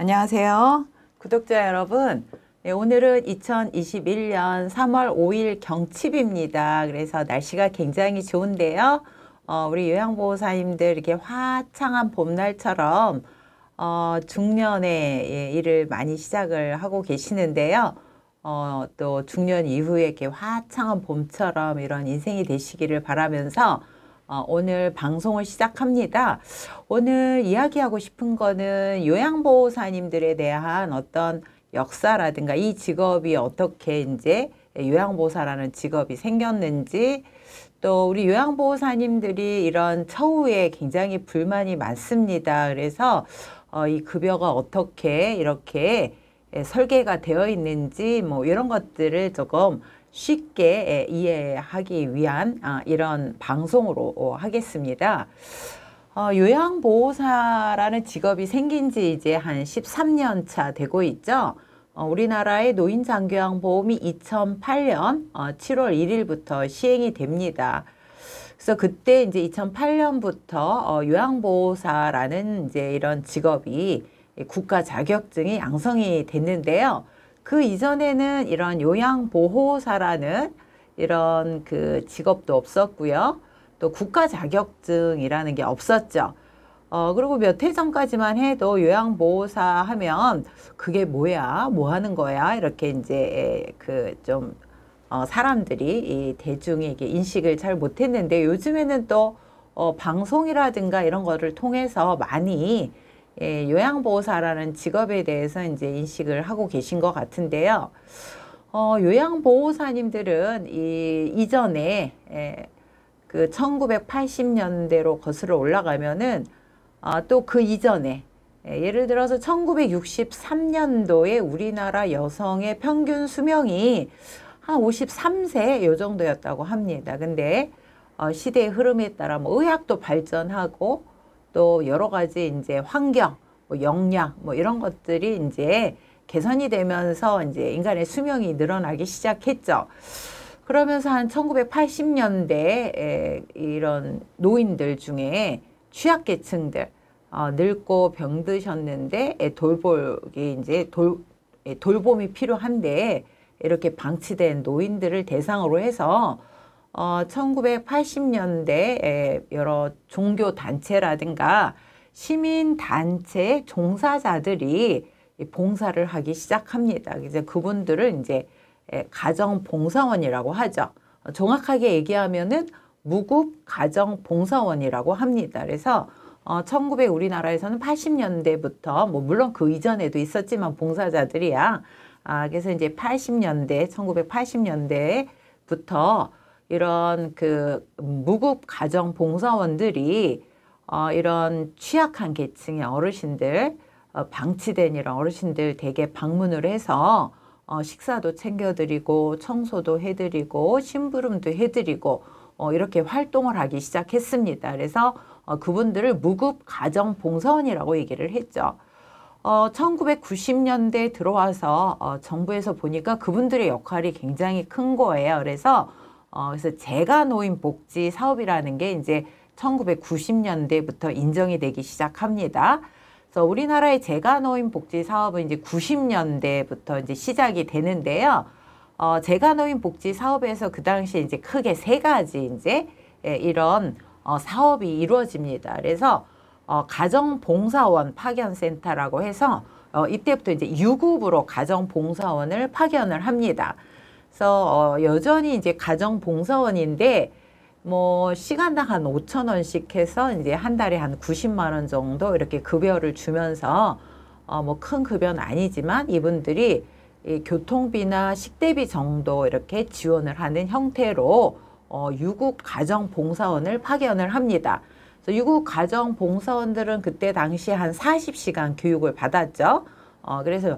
안녕하세요. 구독자 여러분. 네, 오늘은 2021년 3월 5일 경칩입니다. 그래서 날씨가 굉장히 좋은데요. 우리 요양보호사님들 이렇게 화창한 봄날처럼 중년의 일을 많이 시작을 하고 계시는데요. 또 중년 이후에 이렇게 화창한 봄처럼 이런 인생이 되시기를 바라면서 오늘 방송을 시작합니다. 오늘 이야기하고 싶은 거는 요양보호사님들에 대한 어떤 역사라든가 이 직업이 어떻게 이제 요양보호사라는 직업이 생겼는지, 또 우리 요양보호사님들이 이런 처우에 굉장히 불만이 많습니다. 그래서 이 급여가 어떻게 이렇게 설계가 되어 있는지 뭐 이런 것들을 조금 쉽게 이해하기 위한 이런 방송으로 하겠습니다. 요양보호사라는 직업이 생긴 지 이제 한 13년 차 되고 있죠. 우리나라의 노인장교양보험이 2008년 7월 1일부터 시행이 됩니다. 그래서 그때 이제 2008년부터 요양보호사라는 이제 이런 직업이 국가 자격증이 양성이 됐는데요. 그 이전에는 이런 요양보호사라는 이런 그 직업도 없었고요. 또 국가 자격증이라는 게 없었죠. 그리고 몇 해 전까지만 해도 요양보호사 하면 그게 뭐야? 뭐 하는 거야? 이렇게 이제 그 좀 사람들이 이 대중이 이게 인식을 잘 못했는데, 요즘에는 또 방송이라든가 이런 거를 통해서 많이 요양보호사라는 직업에 대해서 이제 인식을 하고 계신 것 같은데요. 요양보호사님들은 이전에 그 1980년대로 거슬러 올라가면은 또 그 이전에 예를 들어서 1963년도에 우리나라 여성의 평균 수명이 한 53세 요 정도였다고 합니다. 근데 시대의 흐름에 따라 뭐 의학도 발전하고 또 여러 가지 이제 환경, 뭐 영양, 뭐 이런 것들이 이제 개선이 되면서 이제 인간의 수명이 늘어나기 시작했죠. 그러면서 한 1980년대 이런 노인들 중에 취약계층들, 늙고 병드셨는데 돌봄이 필요한데 이렇게 방치된 노인들을 대상으로 해서 1980년대 여러 종교단체라든가 시민단체 종사자들이 봉사를 하기 시작합니다. 이제 그분들을 이제 가정봉사원이라고 하죠. 정확하게 얘기하면은 무급 가정봉사원이라고 합니다. 그래서 우리나라에서는 80년대부터 뭐 물론 그 이전에도 있었지만 봉사자들이야. 그래서 이제 1980년대부터 이런 그 무급 가정 봉사원들이 이런 취약한 계층의 어르신들, 방치된 이런 어르신들 댁에 방문을 해서 식사도 챙겨드리고 청소도 해드리고 심부름도 해드리고 이렇게 활동을 하기 시작했습니다. 그래서 그분들을 무급 가정 봉사원이라고 얘기를 했죠. 1990년대에 들어와서 정부에서 보니까 그분들의 역할이 굉장히 큰 거예요. 그래서 재가노인복지 사업이라는 게 이제 1990년대부터 인정이 되기 시작합니다. 그래서 우리나라의 재가노인복지 사업은 이제 90년대부터 이제 시작이 되는데요. 재가노인복지 사업에서 그 당시에 이제 크게 세 가지 이제 이런 사업이 이루어집니다. 그래서 가정봉사원 파견센터라고 해서 이때부터 이제 유급으로 가정봉사원을 파견을 합니다. 그래서 여전히 이제 가정봉사원인데 뭐 시간당 한 5,000원씩 해서 이제 한 달에 한 90만 원 정도 이렇게 급여를 주면서 뭐 큰 급여는 아니지만 이분들이 이 교통비나 식대비 정도 이렇게 지원을 하는 형태로 유급 가정봉사원을 파견을 합니다. 그래서 유급 가정봉사원들은 그때 당시에 한 40시간 교육을 받았죠. 그래서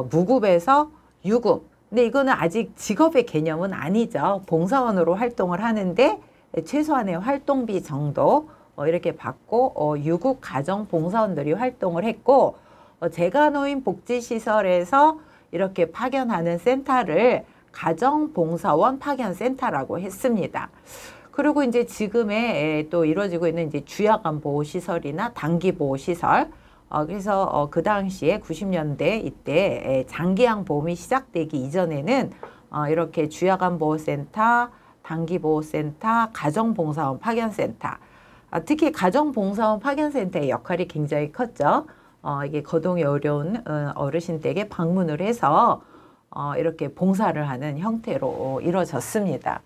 무급에서 유급. 근데 이거는 아직 직업의 개념은 아니죠. 봉사원으로 활동을 하는데 최소한의 활동비 정도 이렇게 받고 유급 가정봉사원들이 활동을 했고, 재가노인 복지시설에서 이렇게 파견하는 센터를 가정봉사원 파견센터라고 했습니다. 그리고 이제 지금에 또 이루어지고 있는 이제 주야간 보호시설이나 단기 보호시설, 그래서 그 당시에 90년대 이때 장기양 보험이 시작되기 이전에는 이렇게 주야간보호센터, 단기보호센터, 가정봉사원 파견센터, 특히 가정봉사원 파견센터의 역할이 굉장히 컸죠. 이게 거동이 어려운 어르신 댁에 방문을 해서 이렇게 봉사를 하는 형태로 이루어졌습니다.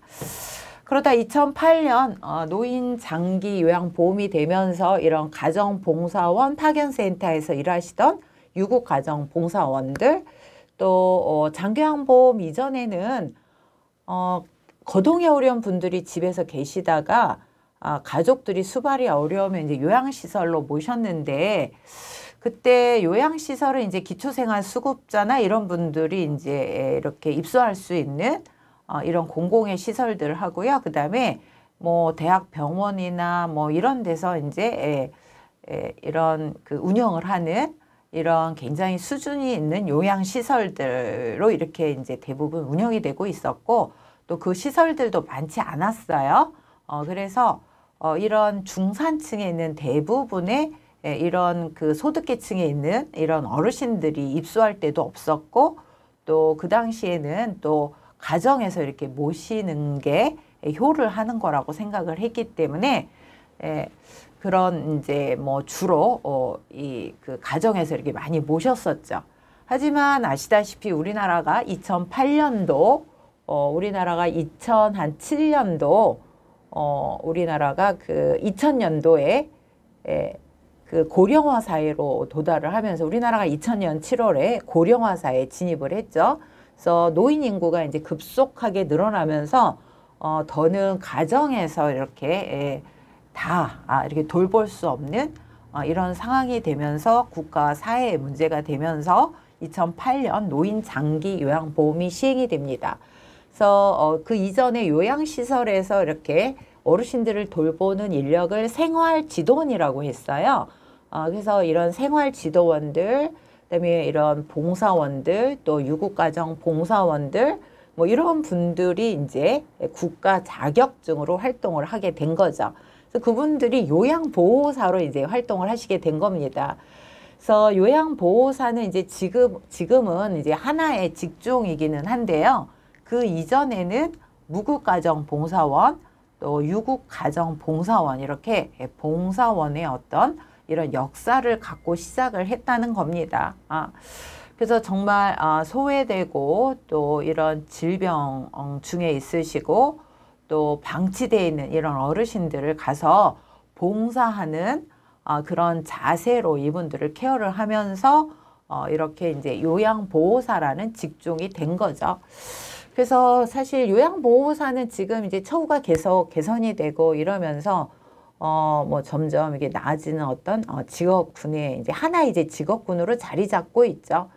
그러다 2008년 노인 장기 요양보험이 되면서 이런 가정봉사원 파견센터에서 일하시던 유급 가정봉사원들, 또 장기요양보험 이전에는 거동이 어려운 분들이 집에서 계시다가 가족들이 수발이 어려우면 이제 요양시설로 모셨는데, 그때 요양시설은 이제 기초생활수급자나 이런 분들이 이제 이렇게 입소할 수 있는 이런 공공의 시설들 하고요. 그 다음에 뭐 대학병원이나 뭐 이런 데서 이제 이런 그 운영을 하는 이런 굉장히 수준이 있는 요양시설들로 이렇게 이제 대부분 운영이 되고 있었고, 또 그 시설들도 많지 않았어요. 그래서 이런 중산층에 있는 대부분의 이런 그 소득계층에 있는 이런 어르신들이 입소할 때도 없었고, 또 그 당시에는 또 가정에서 이렇게 모시는 게 효를 하는 거라고 생각을 했기 때문에 그런 이제 뭐 주로 이 그 가정에서 이렇게 많이 모셨었죠. 하지만 아시다시피 우리나라가 2008년도 우리나라가 2007년도 우리나라가 그 2000년도에 그 고령화 사회로 도달을 하면서 우리나라가 2000년 7월에 고령화 사회에 진입을 했죠. 그래서 노인 인구가 이제 급속하게 늘어나면서 더는 가정에서 이렇게 이렇게 돌볼 수 없는 이런 상황이 되면서 국가 사회의 문제가 되면서 2008년 노인 장기 요양보험이 시행이 됩니다. 그래서 그 이전에 요양시설에서 이렇게 어르신들을 돌보는 인력을 생활지도원이라고 했어요. 그래서 이런 생활지도원들, 그다음에 이런 봉사원들, 또 유급가정 봉사원들, 뭐 이런 분들이 이제 국가 자격증으로 활동을 하게 된 거죠. 그래서 그분들이 요양보호사로 이제 활동을 하시게 된 겁니다. 그래서 요양보호사는 이제 지금은 이제 하나의 직종이기는 한데요. 그 이전에는 무급가정봉사원, 또 유급가정봉사원, 이렇게 봉사원의 어떤 이런 역사를 갖고 시작을 했다는 겁니다. 그래서 정말 소외되고 또 이런 질병 중에 있으시고 또 방치되어 있는 이런 어르신들을 가서 봉사하는 그런 자세로 이분들을 케어를 하면서 이렇게 이제 요양보호사라는 직종이 된 거죠. 그래서 사실 요양보호사는 지금 이제 처우가 계속 개선이 되고 이러면서 뭐 점점 이게 나아지는 어떤 직업군의 이제 하나의 이제 직업군으로 자리 잡고 있죠.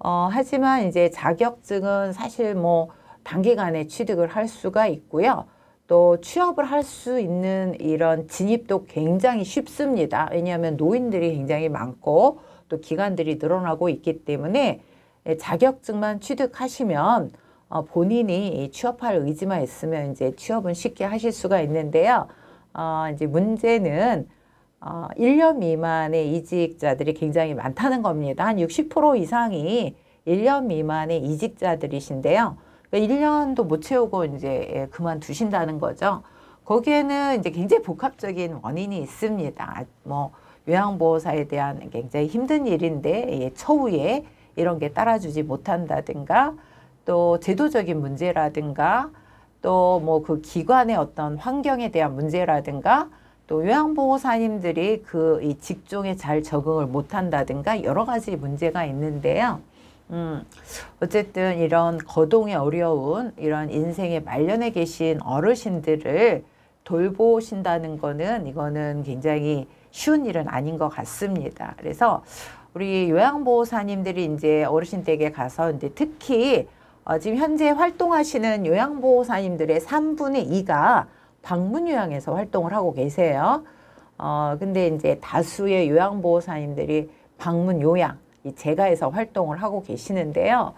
하지만 이제 자격증은 사실 뭐 단기간에 취득을 할 수가 있고요. 또 취업을 할 수 있는 이런 진입도 굉장히 쉽습니다. 왜냐하면 노인들이 굉장히 많고 또 기관들이 늘어나고 있기 때문에 자격증만 취득하시면 본인이 취업할 의지만 있으면 이제 취업은 쉽게 하실 수가 있는데요. 이제 문제는 1년 미만의 이직자들이 굉장히 많다는 겁니다. 한 60% 이상이 1년 미만의 이직자들이신데요. 1년도 못 채우고 이제 그만두신다는 거죠. 거기에는 이제 굉장히 복합적인 원인이 있습니다. 뭐 요양보호사에 대한 굉장히 힘든 일인데 처우에 이런 게 따라주지 못한다든가, 또 제도적인 문제라든가, 또 뭐 그 기관의 어떤 환경에 대한 문제라든가, 또 요양보호사님들이 그 이 직종에 잘 적응을 못한다든가 여러 가지 문제가 있는데요. 어쨌든 이런 거동이 어려운 이런 인생의 말년에 계신 어르신들을 돌보신다는 거는 이거는 굉장히 쉬운 일은 아닌 것 같습니다. 그래서 우리 요양보호사님들이 이제 어르신 댁에 가서 이제 특히 지금 현재 활동하시는 요양보호사님들의 3분의 2가 방문요양에서 활동을 하고 계세요. 근데 이제 다수의 요양보호사님들이 방문요양, 이 재가에서 활동을 하고 계시는데요.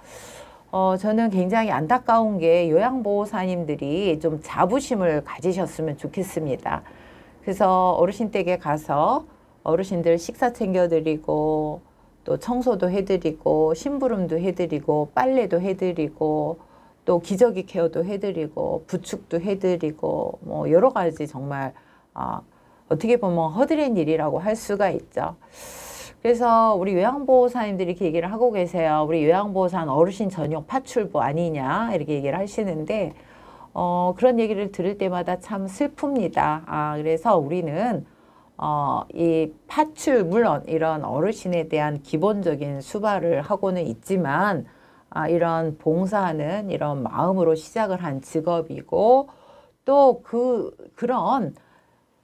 저는 굉장히 안타까운 게 요양보호사님들이 좀 자부심을 가지셨으면 좋겠습니다. 그래서 어르신 댁에 가서 어르신들 식사 챙겨드리고 또 청소도 해드리고 심부름도 해드리고 빨래도 해드리고 또 기저귀 케어도 해드리고 부축도 해드리고 뭐 여러 가지 정말 어떻게 보면 허드렛 일이라고 할 수가 있죠. 그래서 우리 요양보호사님들이 이렇게 얘기를 하고 계세요. 우리 요양보호사는 어르신 전용 파출부 아니냐 이렇게 얘기를 하시는데 그런 얘기를 들을 때마다 참 슬픕니다. 그래서 우리는 이 파출 물론 이런 어르신에 대한 기본적인 수발을 하고는 있지만 이런 봉사는 이런 마음으로 시작을 한 직업이고 또 그런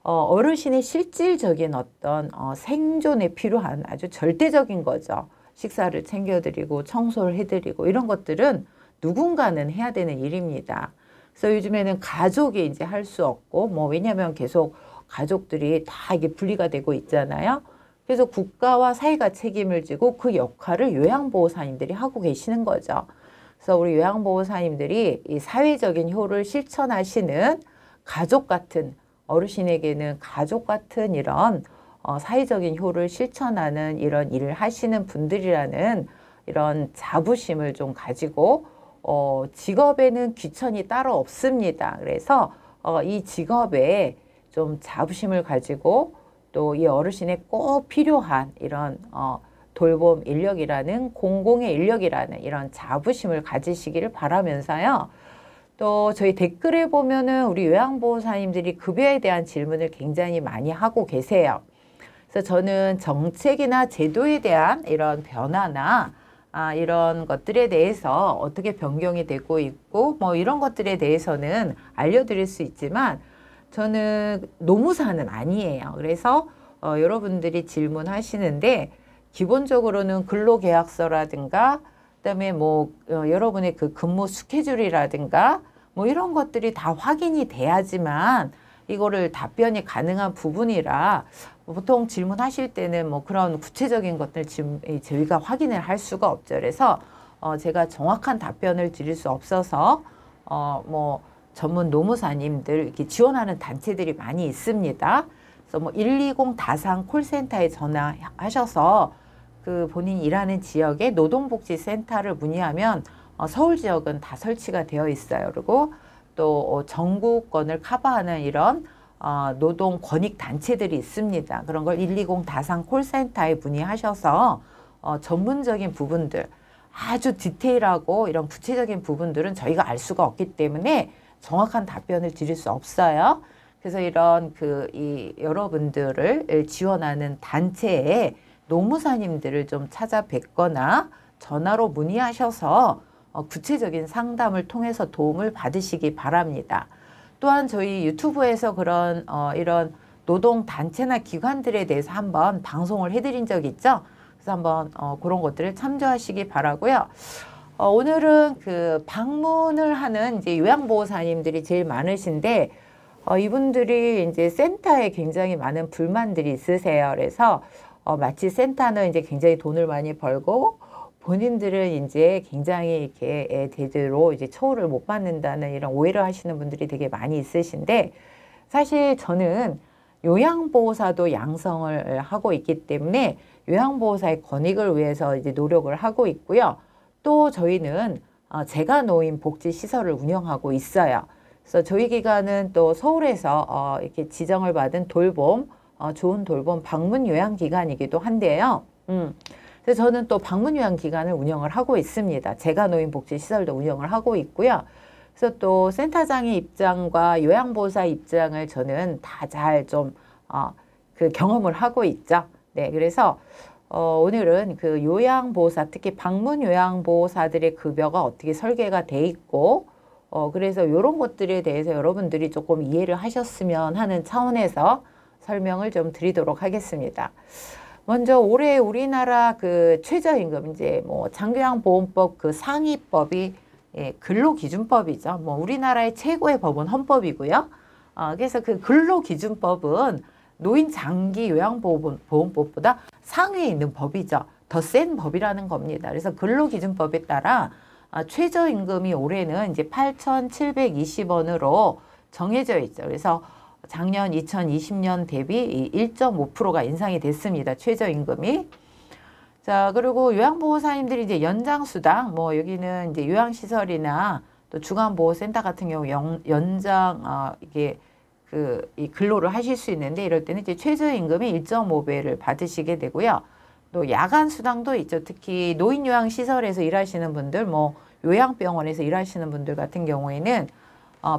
어르신의 실질적인 어떤 생존에 필요한 아주 절대적인 거죠. 식사를 챙겨드리고 청소를 해드리고 이런 것들은 누군가는 해야 되는 일입니다. 그래서 요즘에는 가족이 이제 할 수 없고 뭐 왜냐하면 계속 가족들이 다 이게 분리가 되고 있잖아요. 그래서 국가와 사회가 책임을 지고 그 역할을 요양보호사님들이 하고 계시는 거죠. 그래서 우리 요양보호사님들이 이 사회적인 효를 실천하시는 가족 같은 어르신에게는 가족 같은 이런 사회적인 효를 실천하는 이런 일을 하시는 분들이라는 이런 자부심을 좀 가지고 직업에는 귀천이 따로 없습니다. 그래서 이 직업에 좀 자부심을 가지고 또 이 어르신에 꼭 필요한 이런 돌봄 인력이라는 공공의 인력이라는 이런 자부심을 가지시기를 바라면서요. 또 저희 댓글에 보면은 우리 요양보호사님들이 급여에 대한 질문을 굉장히 많이 하고 계세요. 그래서 저는 정책이나 제도에 대한 이런 변화나 이런 것들에 대해서 어떻게 변경이 되고 있고 뭐 이런 것들에 대해서는 알려드릴 수 있지만 저는 노무사는 아니에요. 그래서 여러분들이 질문하시는데 기본적으로는 근로계약서라든가 그다음에 뭐 여러분의 그 근무 스케줄이라든가 뭐 이런 것들이 다 확인이 돼야지만 이거를 답변이 가능한 부분이라 보통 질문하실 때는 뭐 그런 구체적인 것들 저희가 확인을 할 수가 없죠. 그래서 제가 정확한 답변을 드릴 수 없어서 뭐 전문 노무사님들 이렇게 지원하는 단체들이 많이 있습니다. 그래서 뭐 120 다산 콜센터에 전화하셔서 그 본인이 일하는 지역의 노동복지센터를 문의하면 서울 지역은 다 설치가 되어 있어요. 그리고 또 전국권을 커버하는 이런 노동 권익 단체들이 있습니다. 그런 걸 120 다산 콜센터에 문의하셔서 전문적인 부분들 아주 디테일하고 이런 구체적인 부분들은 저희가 알 수가 없기 때문에 정확한 답변을 드릴 수 없어요. 그래서 이런 여러분들을 지원하는 단체에 노무사님들을 좀 찾아뵙거나 전화로 문의하셔서 구체적인 상담을 통해서 도움을 받으시기 바랍니다. 또한 저희 유튜브에서 그런 이런 노동단체나 기관들에 대해서 한번 방송을 해드린 적이 있죠. 그래서 한번 그런 것들을 참조하시기 바라고요. 오늘은 그 방문을 하는 이제 요양보호사님들이 제일 많으신데 이분들이 이제 센터에 굉장히 많은 불만들이 있으세요. 그래서 마치 센터는 이제 굉장히 돈을 많이 벌고 본인들은 이제 굉장히 이렇게 제대로 이제 처우를 못 받는다는 이런 오해를 하시는 분들이 되게 많이 있으신데 사실 저는 요양보호사도 양성을 하고 있기 때문에 요양보호사의 권익을 위해서 이제 노력을 하고 있고요. 또 저희는 재가노인 복지시설을 운영하고 있어요. 그래서 저희 기관은 또 서울에서 이렇게 지정을 받은 돌봄, 좋은 돌봄 방문 요양기관이기도 한데요. 그래서 저는 또 방문 요양기관을 운영을 하고 있습니다. 재가노인 복지시설도 운영을 하고 있고요. 그래서 또 센터장의 입장과 요양보호사 입장을 저는 다 잘 좀 그 경험을 하고 있죠. 네, 그래서 오늘은 그 요양보호사, 특히 방문 요양보호사들의 급여가 어떻게 설계가 돼 있고 그래서 이런 것들에 대해서 여러분들이 조금 이해를 하셨으면 하는 차원에서 설명을 좀 드리도록 하겠습니다. 먼저 올해 우리나라 그 최저임금 이제 뭐 장기요양보험법 그 상위법이 근로기준법이죠. 뭐 우리나라의 최고의 법은 헌법이고요. 그래서 그 근로기준법은 노인 장기 요양보험법보다 상위에 있는 법이죠. 더 센 법이라는 겁니다. 그래서 근로기준법에 따라 최저임금이 올해는 이제 8,720원으로 정해져 있죠. 그래서 작년 2020년 대비 1.5%가 인상이 됐습니다. 최저임금이. 자, 그리고 요양보호사님들이 이제 연장수당, 뭐 여기는 이제 요양시설이나 또 주간보호센터 같은 경우 연장, 이게 이 근로를 하실 수 있는데 이럴 때는 이제 최저임금의 1.5배를 받으시게 되고요. 또 야간 수당도 있죠. 특히 노인요양시설에서 일하시는 분들, 뭐 요양병원에서 일하시는 분들 같은 경우에는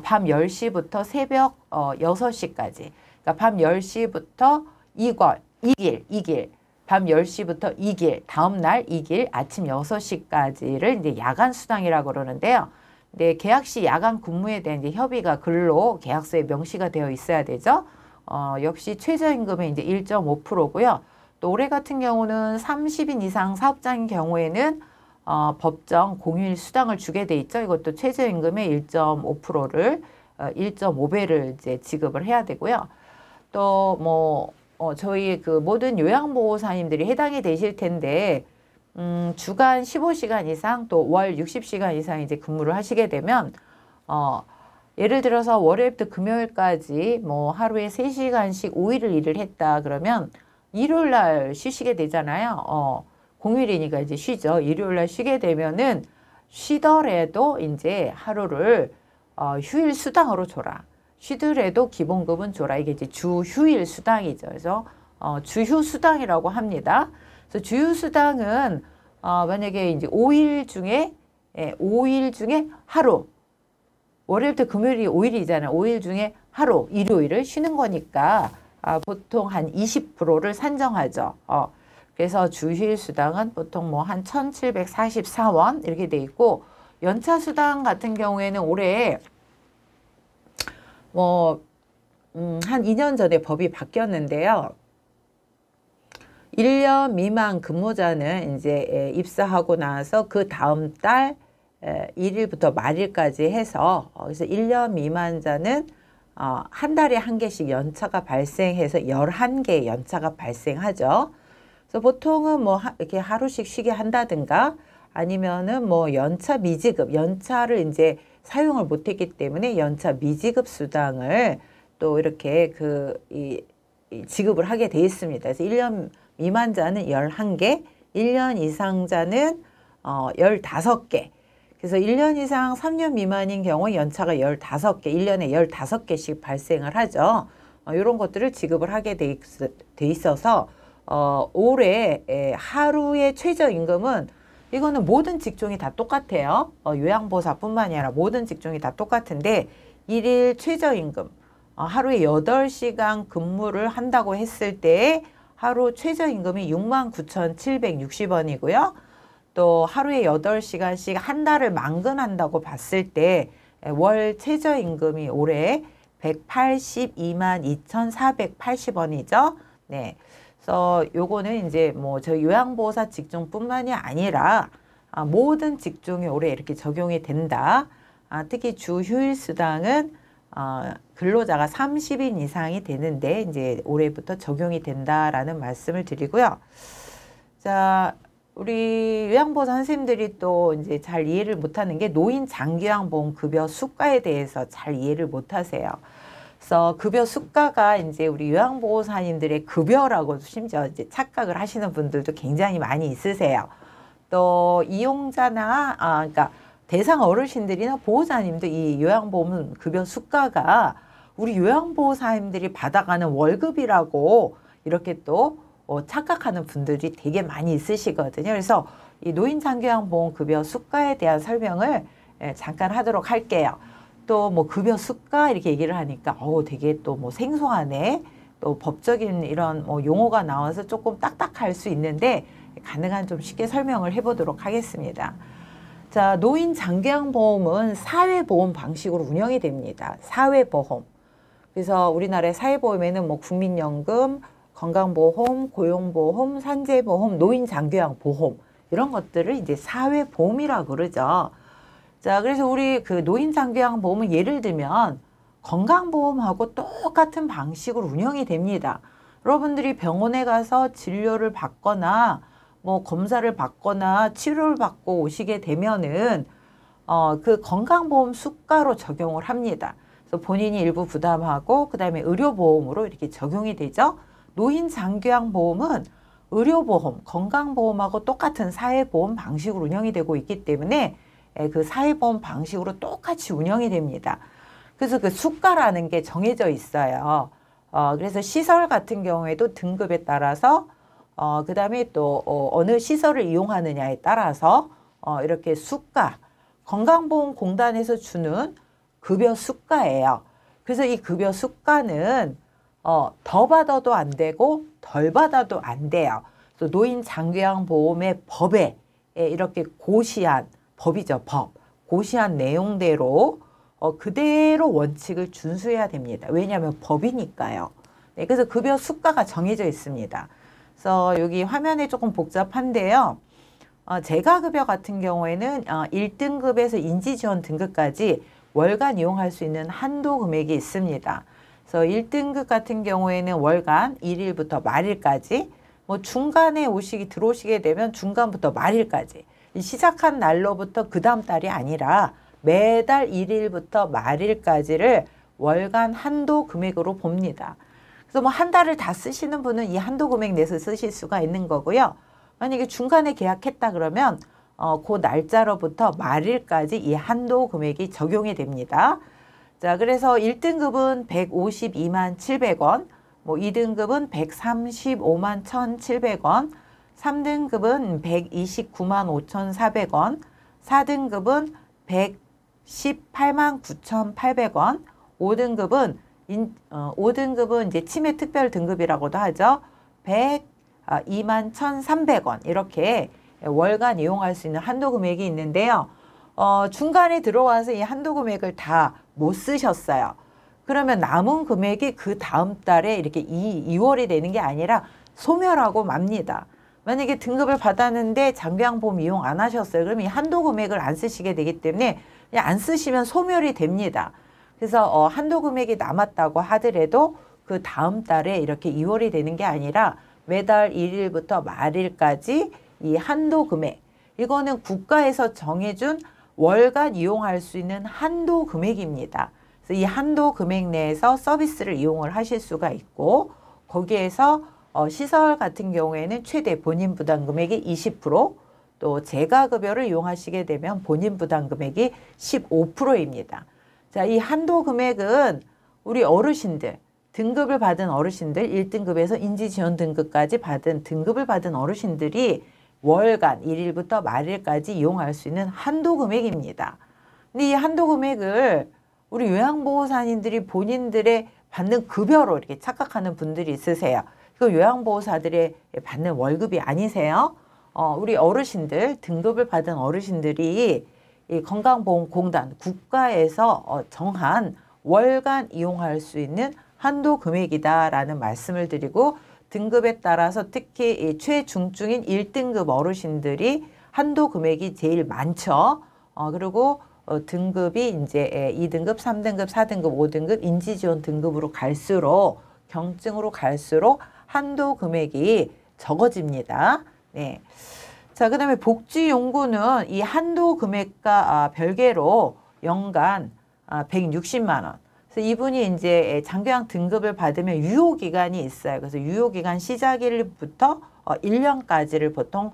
밤 10시부터 새벽 6시까지. 그러니까 밤 10시부터 2길, 밤 10시부터 2길, 다음날 2길 아침 6시까지를 이제 야간 수당이라고 그러는데요. 네, 계약 시 야간 근무에 대한 이제 협의가 근로 계약서에 명시가 되어 있어야 되죠. 역시 최저임금의 이제 1.5%고요. 또 올해 같은 경우는 30인 이상 사업자인 경우에는 법정 공휴일 수당을 주게 돼 있죠. 이것도 최저임금의 1.5%를 1.5배를 이제 지급을 해야 되고요. 또 뭐 저희 그 모든 요양보호사님들이 해당이 되실 텐데 주간 15시간 이상 또 월 60시간 이상 이제 근무를 하시게 되면 예를 들어서 월요일부터 금요일까지 뭐 하루에 3시간씩 5일을 일을 했다 그러면 일요일 날 쉬시게 되잖아요. 공휴일이니까 이제 쉬죠. 일요일 날 쉬게 되면은 쉬더라도 이제 하루를 휴일 수당으로 줘라. 쉬더라도 기본급은 줘라. 이게 이제 주휴일 수당이죠. 그래서 주휴 수당이라고 합니다. 그래서 주휴 수당은 만약에 이제 5일 중에 5일 중에 하루 월요일부터 금요일이 5일이잖아요. 5일 중에 하루 일요일을 쉬는 거니까 보통 한 20%를 산정하죠. 그래서 주휴일 수당은 보통 뭐 한 1,744원 이렇게 돼 있고 연차 수당 같은 경우에는 올해 뭐 한 2년 전에 법이 바뀌었는데요. 1년 미만 근무자는 이제 입사하고 나서 그 다음 달 1일부터 말일까지 해서 그래서 1년 미만자는 한 달에 한 개씩 연차가 발생해서 11개의 연차가 발생하죠. 그래서 보통은 뭐 이렇게 하루씩 쉬게 한다든가 아니면은 뭐 연차 미지급, 연차를 이제 사용을 못했기 때문에 연차 미지급 수당을 또 이렇게 지급을 하게 돼 있습니다. 그래서 1년 미만자는 11개, 1년 이상자는 15개. 그래서 1년 이상 3년 미만인 경우 연차가 15개, 1년에 15개씩 발생을 하죠. 이런 것들을 지급을 하게 돼 있어서 올해 하루의 최저임금은 이거는 모든 직종이 다 똑같아요. 요양보호사뿐만이 아니라 모든 직종이 다 똑같은데 일일 최저임금 하루에 8시간 근무를 한다고 했을 때 하루 최저임금이 69,760원이고요. 또 하루에 8시간씩 한 달을 만근한다고 봤을 때 월 최저임금이 올해 182만 2,480원이죠. 네. 그래서 요거는 이제 뭐 저희 요양보호사 직종뿐만이 아니라 모든 직종에 올해 이렇게 적용이 된다. 특히 주휴일 수당은 근로자가 30인 이상이 되는데 이제 올해부터 적용이 된다라는 말씀을 드리고요. 자, 우리 요양보호사 선생님들이 또 이제 잘 이해를 못하는 게 노인 장기요양보험 급여 수가에 대해서 잘 이해를 못하세요. 그래서 급여 수가가 이제 우리 요양보호사님들의 급여라고 심지어 이제 착각을 하시는 분들도 굉장히 많이 있으세요. 또 이용자나 그러니까 대상 어르신들이나 보호자님도 이 요양보험 급여 수가가 우리 요양보호사님들이 받아가는 월급이라고 이렇게 또 착각하는 분들이 되게 많이 있으시거든요. 그래서 이 노인장기요양보험 급여 수가에 대한 설명을 잠깐 하도록 할게요. 또 뭐 급여 수가 이렇게 얘기를 하니까 되게 또 뭐 생소하네. 또 법적인 이런 뭐 용어가 나와서 조금 딱딱할 수 있는데 가능한 좀 쉽게 설명을 해보도록 하겠습니다. 자, 노인장기요양보험은 사회보험 방식으로 운영이 됩니다. 사회보험. 그래서 우리나라의 사회보험에는 뭐 국민연금, 건강보험, 고용보험, 산재보험, 노인장기요양보험 이런 것들을 이제 사회보험이라고 그러죠. 자, 그래서 우리 그 노인장기요양보험은 예를 들면 건강보험하고 똑같은 방식으로 운영이 됩니다. 여러분들이 병원에 가서 진료를 받거나 뭐 검사를 받거나 치료를 받고 오시게 되면은 그 건강보험 수가로 적용을 합니다. 그래서 본인이 일부 부담하고 그다음에 의료보험으로 이렇게 적용이 되죠. 노인장기요양보험은 의료보험, 건강보험하고 똑같은 사회보험 방식으로 운영이 되고 있기 때문에 그 사회보험 방식으로 똑같이 운영이 됩니다. 그래서 그 수가라는 게 정해져 있어요. 그래서 시설 같은 경우에도 등급에 따라서 그 다음에 또 어느 시설을 이용하느냐에 따라서 이렇게 수가, 건강보험공단에서 주는 급여 수가예요. 그래서 이 급여 수가는 더 받아도 안 되고 덜 받아도 안 돼요. 그래서 노인장기요양보험의 법에 이렇게 고시한 법이죠. 법. 고시한 내용대로 그대로 원칙을 준수해야 됩니다. 왜냐하면 법이니까요. 네, 그래서 급여 수가가 정해져 있습니다. 그래서 여기 화면에 조금 복잡한데요. 재가급여 같은 경우에는 1등급에서 인지지원 등급까지 월간 이용할 수 있는 한도 금액이 있습니다. 그래서 1등급 같은 경우에는 월간 1일부터 말일까지, 뭐 중간에 들어오시게 되면 중간부터 말일까지, 시작한 날로부터 그 다음 달이 아니라 매달 1일부터 말일까지를 월간 한도 금액으로 봅니다. 그래서 뭐 한 달을 다 쓰시는 분은 이 한도 금액 내에서 쓰실 수가 있는 거고요. 만약에 중간에 계약했다 그러면 그 날짜로부터 말일까지 이 한도 금액이 적용이 됩니다. 자, 그래서 1등급은 152만 700원, 뭐 2등급은 135만 1,700원, 3등급은 129만 5,400원, 4등급은 118만 9,800원, 5등급은 이제 치매 특별 등급이라고도 하죠. 102만 1,300원 이렇게 월간 이용할 수 있는 한도 금액이 있는데요. 중간에 들어와서 이 한도 금액을 다 못 쓰셨어요. 그러면 남은 금액이 그 다음 달에 이렇게 2월이 되는 게 아니라 소멸하고 맙니다. 만약에 등급을 받았는데 장기요양보험 이용 안 하셨어요. 그러면 이 한도 금액을 안 쓰시게 되기 때문에 그냥 안 쓰시면 소멸이 됩니다. 그래서 한도 금액이 남았다고 하더라도 그 다음 달에 이렇게 2월이 되는 게 아니라 매달 1일부터 말일까지 이 한도 금액, 이거는 국가에서 정해준 월간 이용할 수 있는 한도 금액입니다. 그래서 이 한도 금액 내에서 서비스를 이용을 하실 수가 있고, 거기에서 시설 같은 경우에는 최대 본인 부담 금액이 20%, 또 재가급여를 이용하시게 되면 본인 부담 금액이 15%입니다. 자, 이 한도 금액은 우리 어르신들, 등급을 받은 어르신들, 1등급에서 인지지원 등급까지 받은 등급을 받은 어르신들이 월간 1일부터 말일까지 이용할 수 있는 한도 금액입니다. 근데 이 한도 금액을 우리 요양보호사님들이 본인들의 받는 급여로 이렇게 착각하는 분들이 있으세요. 이거 요양보호사들의 받는 월급이 아니세요. 우리 어르신들, 등급을 받은 어르신들이 이 건강보험공단, 국가에서 정한 월간 이용할 수 있는 한도 금액이다라는 말씀을 드리고, 등급에 따라서 특히 이 최중증인 1등급 어르신들이 한도 금액이 제일 많죠. 그리고 등급이 이제 2등급, 3등급, 4등급, 5등급 인지지원 등급으로 갈수록, 경증으로 갈수록 한도 금액이 적어집니다. 네. 자, 그 다음에 복지용구는 이 한도 금액과 별개로 연간 160만 원. 그래서 이분이 이제 장기요양 등급을 받으면 유효기간이 있어요. 그래서 유효기간 시작일부터 1년까지를 보통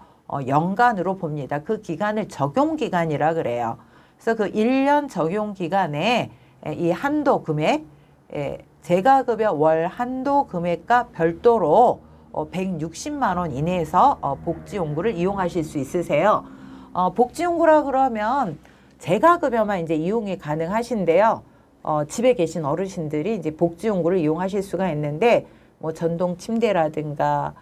연간으로 봅니다. 그 기간을 적용기간이라 그래요. 그래서 그 1년 적용기간에 이 한도 금액, 재가급여 월 한도 금액과 별도로 160만 원 이내에서 복지용구를 이용하실 수 있으세요. 복지용구라 그러면 재가급여만 이제 이용이 가능하신데요. 집에 계신 어르신들이 이제 복지용구를 이용하실 수가 있는데, 뭐 전동 침대라든가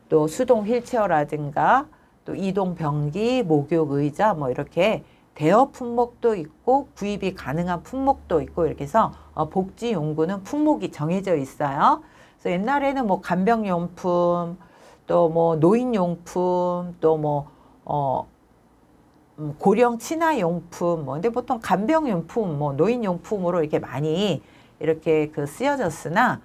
또 수동 휠체어라든가 또 이동 변기, 목욕 의자 뭐 이렇게 대여 품목도 있고 구입이 가능한 품목도 있고, 이렇게 해서 복지용구는 품목이 정해져 있어요. 그래서 옛날에는 뭐 간병용품, 또 뭐 노인용품, 또 뭐 고령 친화용품, 뭐 근데 보통 간병용품, 뭐 노인용품으로 이렇게 많이 이렇게 쓰여졌으나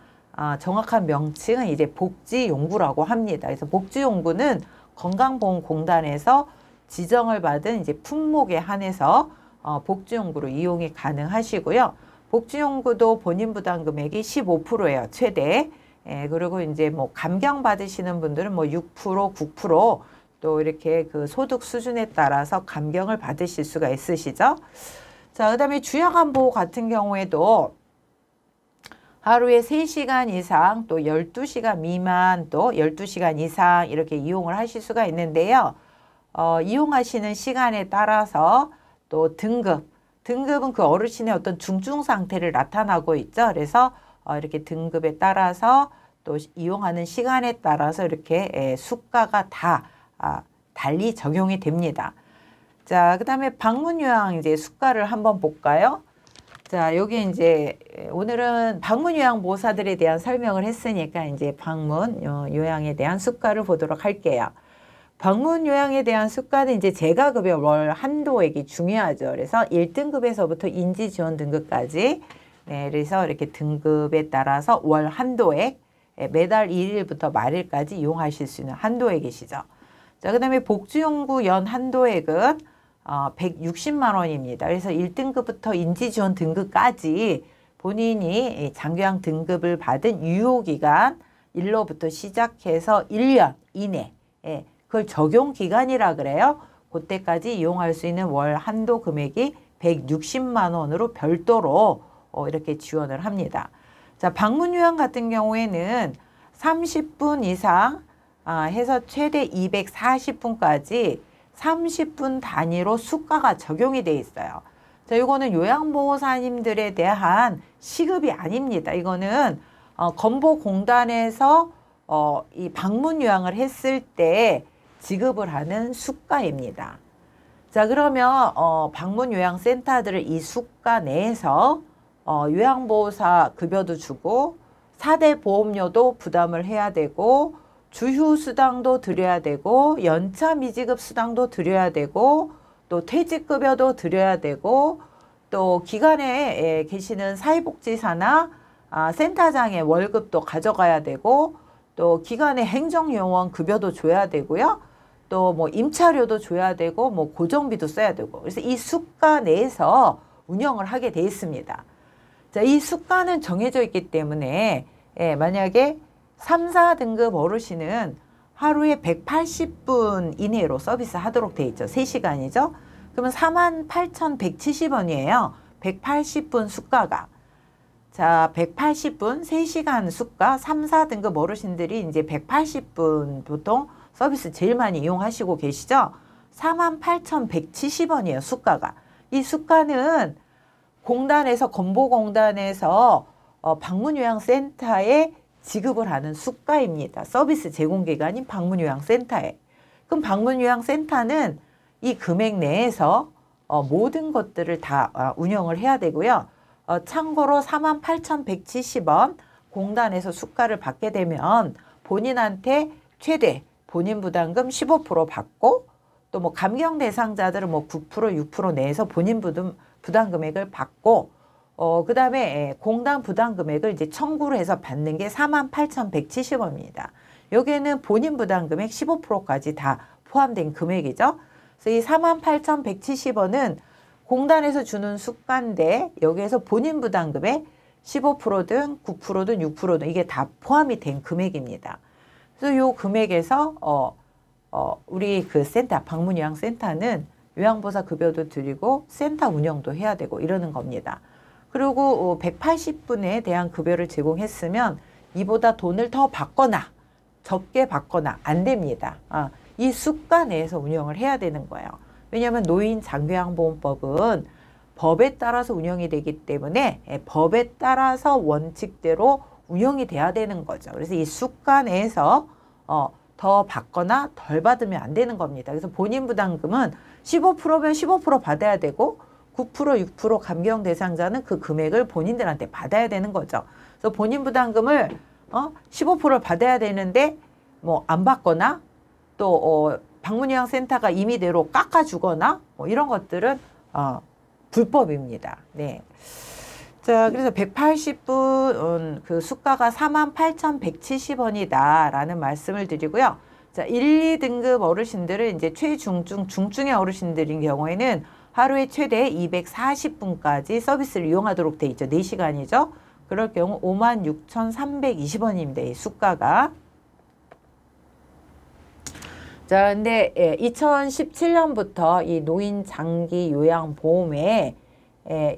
정확한 명칭은 이제 복지용구라고 합니다. 그래서 복지용구는 건강보험공단에서 지정을 받은 이제 품목에 한해서 복지용구로 이용이 가능하시고요. 복지용구도 본인 부담 금액이 15%예요. 최대. 예, 그리고 이제 뭐 감경 받으시는 분들은 뭐 6%, 9% 또 이렇게 그 소득 수준에 따라서 감경을 받으실 수가 있으시죠. 자, 그다음에 주야간보호 같은 경우에도 하루에 3시간 이상 또 12시간 미만 또 12시간 이상 이렇게 이용을 하실 수가 있는데요. 이용하시는 시간에 따라서 또 등급은 그 어르신의 어떤 중증 상태를 나타나고 있죠. 그래서 이렇게 등급에 따라서 또 이용하는 시간에 따라서 이렇게 수가가 다 달리 적용이 됩니다. 자, 그다음에 방문 요양 이제 수가를 한번 볼까요? 자, 여기 이제 오늘은 방문 요양 보호사들에 대한 설명을 했으니까 이제 방문 요양에 대한 수가를 보도록 할게요. 방문 요양에 대한 수가는 이제 재가급여 월 한도액이 중요하죠. 그래서 1등급에서부터 인지 지원 등급까지 네, 그래서 이렇게 등급에 따라서 월 한도액 매달 1일부터 말일까지 이용하실 수 있는 한도액이시죠. 자, 그다음에 복지용구 연 한도액은 160만 원입니다. 그래서 1등급부터 인지지원 등급까지 본인이 장교양 등급을 받은 유효기간 1로부터 시작해서 1년 이내 그걸 적용기간이라 그래요. 그때까지 이용할 수 있는 월 한도 금액이 160만 원으로 별도로 이렇게 지원을 합니다. 자, 방문 요양 같은 경우에는 30분 이상 해서 최대 240분까지 30분 단위로 수가가 적용이 돼 있어요. 자, 이거는 요양보호사님들에 대한 시급이 아닙니다. 이거는 건보공단에서 이 방문 요양을 했을 때 지급을 하는 수가입니다. 자, 그러면 방문 요양센터들을 이 수가 내에서 요양보호사 급여도 주고 4대 보험료도 부담을 해야 되고 주휴수당도 드려야 되고 연차 미지급 수당도 드려야 되고 또 퇴직급여도 드려야 되고 또 기관에 계시는 사회복지사나 센터장의 월급도 가져가야 되고 또 기관의 행정요원 급여도 줘야 되고요. 또 뭐 임차료도 줘야 되고 뭐 고정비도 써야 되고 그래서 이 수가 내에서 운영을 하게 돼 있습니다. 자, 이 수가는 정해져 있기 때문에 만약에 3, 4등급 어르신은 하루에 180분 이내로 서비스 하도록 돼 있죠. 3시간이죠. 그러면 48,170원이에요. 180분 수가가. 자, 180분 3시간 수가 3, 4등급 어르신들이 이제 180분 보통 서비스 제일 많이 이용하시고 계시죠. 48,170원이에요. 수가가. 이 수가는 공단에서 건보공단에서 방문요양센터에 지급을 하는 수가입니다. 서비스 제공기관인 방문요양센터에. 그럼 방문요양센터는 이 금액 내에서 모든 것들을 다 운영을 해야 되고요. 참고로 48,170원 공단에서 수가를 받게 되면 본인한테 최대 본인 부담금 15% 받고 또 뭐 감경 대상자들은 뭐 9%, 6% 내에서 본인 부담 금액을 받고 그 다음에 공단 부담 금액을 이제 청구를 해서 받는 게 48,170원입니다. 여기에는 본인 부담 금액 15%까지 다 포함된 금액이죠. 그래서 이 48,170원은 공단에서 주는 수가인데 여기에서 본인 부담 금액 15%든 9%든 6%든 이게 다 포함이 된 금액입니다. 그래서 요 금액에서 우리 그 센터 방문요양센터는 요양보호사 급여도 드리고 센터 운영도 해야 되고 이러는 겁니다. 그리고 180분에 대한 급여를 제공했으면 이보다 돈을 더 받거나 적게 받거나 안 됩니다. 이 수가 내에서 운영을 해야 되는 거예요. 왜냐하면 노인장교양보험법은 법에 따라서 운영이 되기 때문에 법에 따라서 원칙대로 운영이 돼야 되는 거죠. 그래서 이 수가 내에서 더 받거나 덜 받으면 안 되는 겁니다. 그래서 본인 부담금은 15%면 15% 받아야 되고 9%, 6% 감경 대상자는 그 금액을 본인들한테 받아야 되는 거죠. 그래서 본인 부담금을 15%를 받아야 되는데 뭐 안 받거나 또 방문요양센터가 임의대로 깎아주거나 뭐 이런 것들은 불법입니다. 네. 자, 그래서 180분 그 수가가 48,170원이다 라는 말씀을 드리고요. 자, 1, 2등급 어르신들은 이제 최중증, 중증의 어르신들인 경우에는 하루에 최대 240분까지 서비스를 이용하도록 돼 있죠. 4시간이죠. 그럴 경우 56,320원입니다. 이 수가가. 자, 근데 2017년부터 이 노인 장기 요양 보험에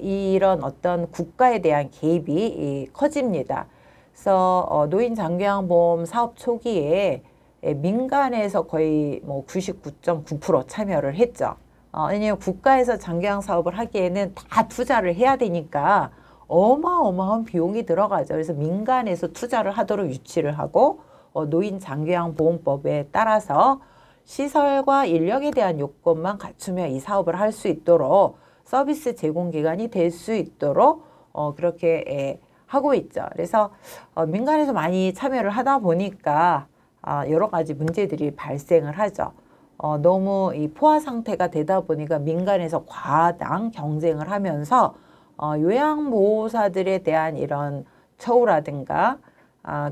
이런 어떤 국가에 대한 개입이 커집니다. 그래서 노인 장기 요양 보험 사업 초기에 민간에서 거의 뭐 99.9% 참여를 했죠. 왜냐하면 국가에서 장기요양 사업을 하기에는 다 투자를 해야 되니까 어마어마한 비용이 들어가죠. 그래서 민간에서 투자를 하도록 유치를 하고 노인 장기요양 보험법에 따라서 시설과 인력에 대한 요건만 갖추면 이 사업을 할 수 있도록 서비스 제공 기관이 될 수 있도록 그렇게 하고 있죠. 그래서 민간에서 많이 참여를 하다 보니까 여러 가지 문제들이 발생을 하죠. 너무 이 포화 상태가 되다 보니까 민간에서 과당 경쟁을 하면서 요양보호사들에 대한 이런 처우라든가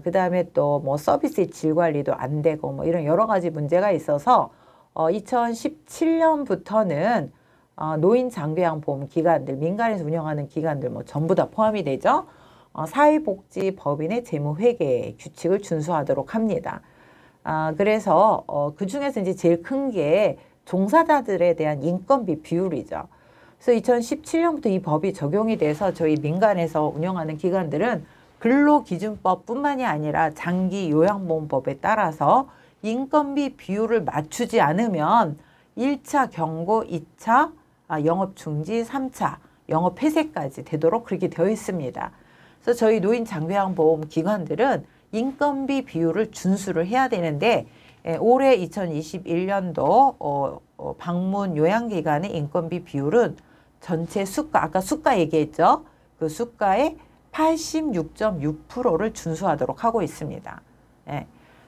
그 다음에 또 뭐 서비스의 질 관리도 안 되고 뭐 이런 여러 가지 문제가 있어서 2017년부터는 노인 장기요양보험 기관들, 민간에서 운영하는 기관들 뭐 전부 다 포함이 되죠. 사회복지법인의 재무회계 규칙을 준수하도록 합니다. 그래서 그 중에서 이제 제일 큰 게 종사자들에 대한 인건비 비율이죠. 그래서 2017년부터 이 법이 적용이 돼서 저희 민간에서 운영하는 기관들은 근로기준법뿐만이 아니라 장기요양보험법에 따라서 인건비 비율을 맞추지 않으면 1차 경고, 2차 영업중지, 3차 영업폐쇄까지 되도록 그렇게 되어 있습니다. 그래서 저희 노인 장기요양보험 기관들은 인건비 비율을 준수를 해야 되는데 올해 2021년도 방문 요양기관의 인건비 비율은 전체 수가, 아까 수가 얘기했죠. 그 수가의 86.6%를 준수하도록 하고 있습니다.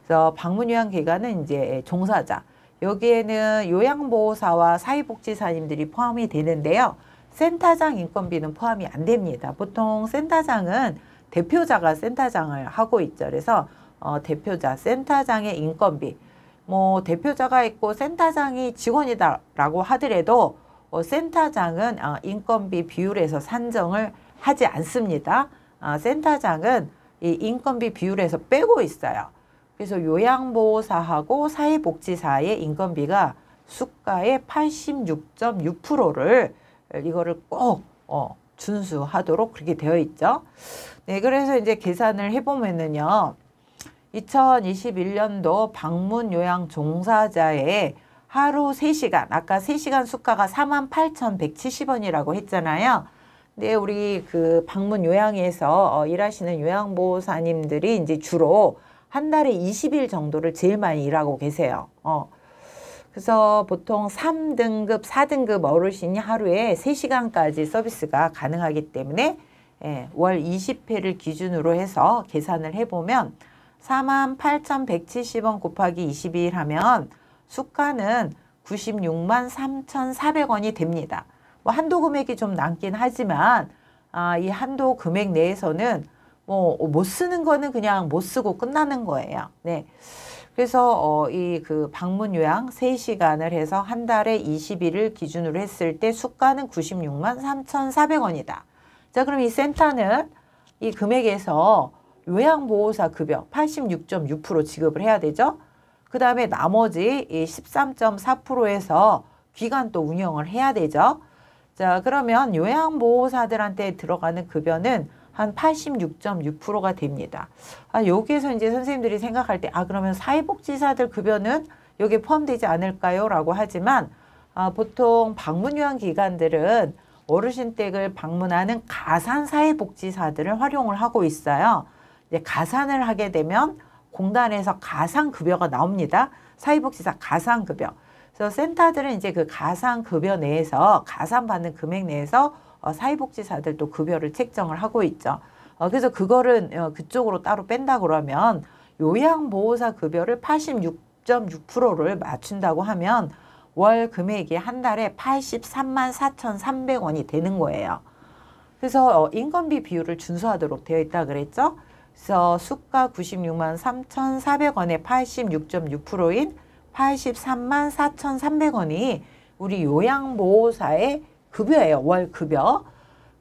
그래서 방문 요양기관은 이제 종사자, 여기에는 요양보호사와 사회복지사님들이 포함이 되는데요. 센터장 인건비는 포함이 안 됩니다. 보통 센터장은 대표자가 센터장을 하고 있죠. 그래서 대표자, 센터장의 인건비, 뭐 대표자가 있고 센터장이 직원이다라고 하더라도 센터장은 인건비 비율에서 산정을 하지 않습니다. 센터장은 이 인건비 비율에서 빼고 있어요. 그래서 요양보호사하고 사회복지사의 인건비가 수가의 86.6%를 이거를 꼭 준수하도록 그렇게 되어 있죠. 네, 그래서 이제 계산을 해보면은요, 2021년도 방문 요양 종사자의 하루 3시간, 아까 3시간 수가가 48,170원이라고 했잖아요. 근데 우리 그 방문 요양에서 일하시는 요양보호사님들이 이제 주로 한 달에 20일 정도를 제일 많이 일하고 계세요. 그래서 보통 3등급, 4등급 어르신이 하루에 3시간까지 서비스가 가능하기 때문에 월 20회를 기준으로 해서 계산을 해보면 48,170원 곱하기 22일 하면 수가는 96만 3,400원이 됩니다. 뭐 한도 금액이 좀 남긴 하지만 이 한도 금액 내에서는 뭐 못 쓰는 거는 그냥 못 쓰고 끝나는 거예요. 네. 그래서 이 그 방문 요양 3시간을 해서 한 달에 20일을 기준으로 했을 때 수가는 96만 3,400원이다. 자, 그럼 이 센터는 이 금액에서 요양보호사 급여 86.6% 지급을 해야 되죠. 그 다음에 나머지 13.4%에서 기간 또 운영을 해야 되죠. 자, 그러면 요양보호사들한테 들어가는 급여는 한 86.6%가 됩니다. 여기에서 이제 선생님들이 생각할 때, 그러면 사회복지사들 급여는 여기에 포함되지 않을까요? 라고 하지만, 보통 방문요양기관들은 어르신 댁을 방문하는 가산 사회복지사들을 활용을 하고 있어요. 이제 가산을 하게 되면 공단에서 가산급여가 나옵니다. 사회복지사 가산급여. 그래서 센터들은 이제 그 가산급여 내에서, 가산받는 금액 내에서 사회복지사들도 급여를 책정을 하고 있죠. 그래서 그거를 그쪽으로 따로 뺀다 그러면 요양보호사 급여를 86.6%를 맞춘다고 하면 월 금액이 한 달에 83만 4,300원이 되는 거예요. 그래서 인건비 비율을 준수하도록 되어 있다 그랬죠. 그래서 수가 96만 3,400원에 86.6%인 83만 4,300원이 우리 요양보호사의 급여예요. 월급여.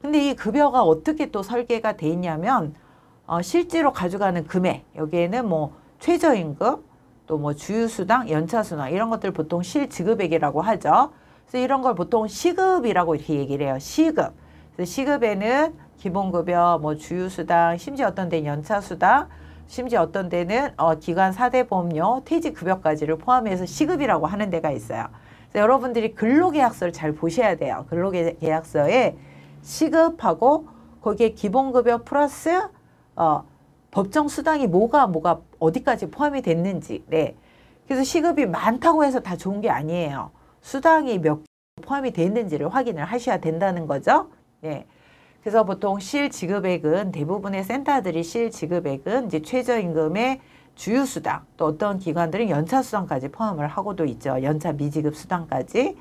근데 이 급여가 어떻게 또 설계가 돼 있냐면 실제로 가져가는 금액, 여기에는 뭐 최저임금, 또 뭐 주휴수당, 연차수당 이런 것들 보통 실지급액이라고 하죠. 그래서 이런 걸 보통 시급이라고 이렇게 얘기를 해요. 시급. 그래서 시급에는 기본급여, 뭐 주휴수당, 심지어 어떤 데는 연차수당, 심지어 어떤 데는 기관 4대 보험료, 퇴직급여까지를 포함해서 시급이라고 하는 데가 있어요. 그래서 여러분들이 근로계약서를 잘 보셔야 돼요. 근로계약서에 시급하고 거기에 기본급여 플러스 법정 수당이 뭐가 어디까지 포함이 됐는지. 네. 그래서 시급이 많다고 해서 다 좋은 게 아니에요. 수당이 몇 개 포함이 됐는지를 확인을 하셔야 된다는 거죠. 네. 그래서 보통 실지급액은 대부분의 센터들이 실지급액은 이제 최저임금의 주휴수당, 또 어떤 기관들은 연차수당까지 포함을 하고도 있죠. 연차 미지급 수당까지.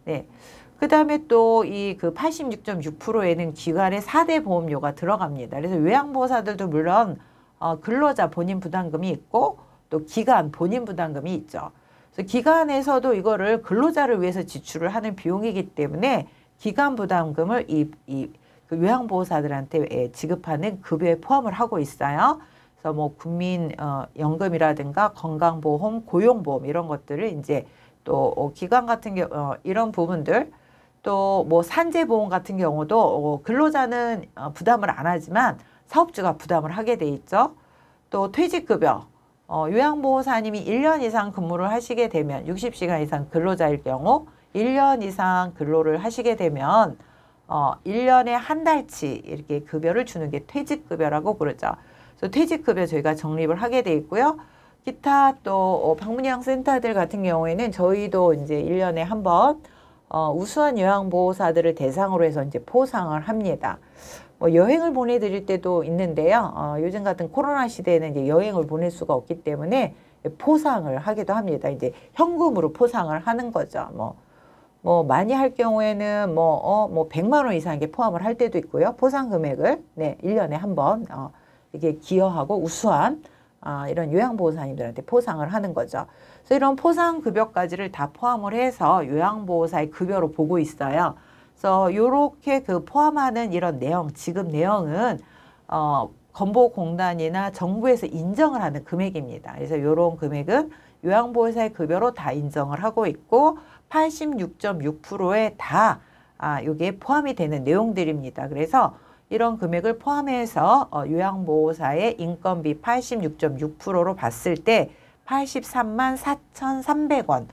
네. 그 다음에 또 이 그 86.6%에는 기관의 4대 보험료가 들어갑니다. 그래서 요양보호사들도 물론 근로자 본인 부담금이 있고 또 기관 본인 부담금이 있죠. 그래서 기관에서도 이거를 근로자를 위해서 지출을 하는 비용이기 때문에 기관 부담금을 그 요양보호사들한테 지급하는 급여에 포함을 하고 있어요. 그래서 뭐 국민연금이라든가 건강보험, 고용보험 이런 것들을 이제 또 기관 같은 경우 이런 부분들 또 뭐 산재보험 같은 경우도 근로자는 부담을 안 하지만 사업주가 부담을 하게 돼 있죠. 또 퇴직급여, 요양보호사님이 1년 이상 근무를 하시게 되면 60시간 이상 근로자일 경우 1년 이상 근로를 하시게 되면 1년에 한 달치 이렇게 급여를 주는 게 퇴직급여라고 그러죠. 그래서 퇴직급여 저희가 적립을 하게 돼 있고요. 기타 또 방문요양센터들 같은 경우에는 저희도 이제 1년에 한 번 우수한 요양보호사들을 대상으로 해서 이제 포상을 합니다. 뭐 여행을 보내드릴 때도 있는데요. 요즘 같은 코로나 시대에는 이제 여행을 보낼 수가 없기 때문에 포상을 하기도 합니다. 이제 현금으로 포상을 하는 거죠. 뭐 많이 할 경우에는 뭐 100만 원 이상 이게 포함을 할 때도 있고요. 포상 금액을 1년에 한 번 이렇게 기여하고 우수한 이런 요양보호사님들한테 포상을 하는 거죠. 그래서 이런 포상급여까지를 다 포함을 해서 요양보호사의 급여로 보고 있어요. 그래서 요렇게 그 포함하는 이런 내용, 지급 내용은 건보공단이나 정부에서 인정을 하는 금액입니다. 그래서 요런 금액은 요양보호사의 급여로 다 인정을 하고 있고 86.6%에 다 요게 포함이 되는 내용들입니다. 그래서 이런 금액을 포함해서 요양보호사의 인건비 86.6%로 봤을 때 83만 4,300원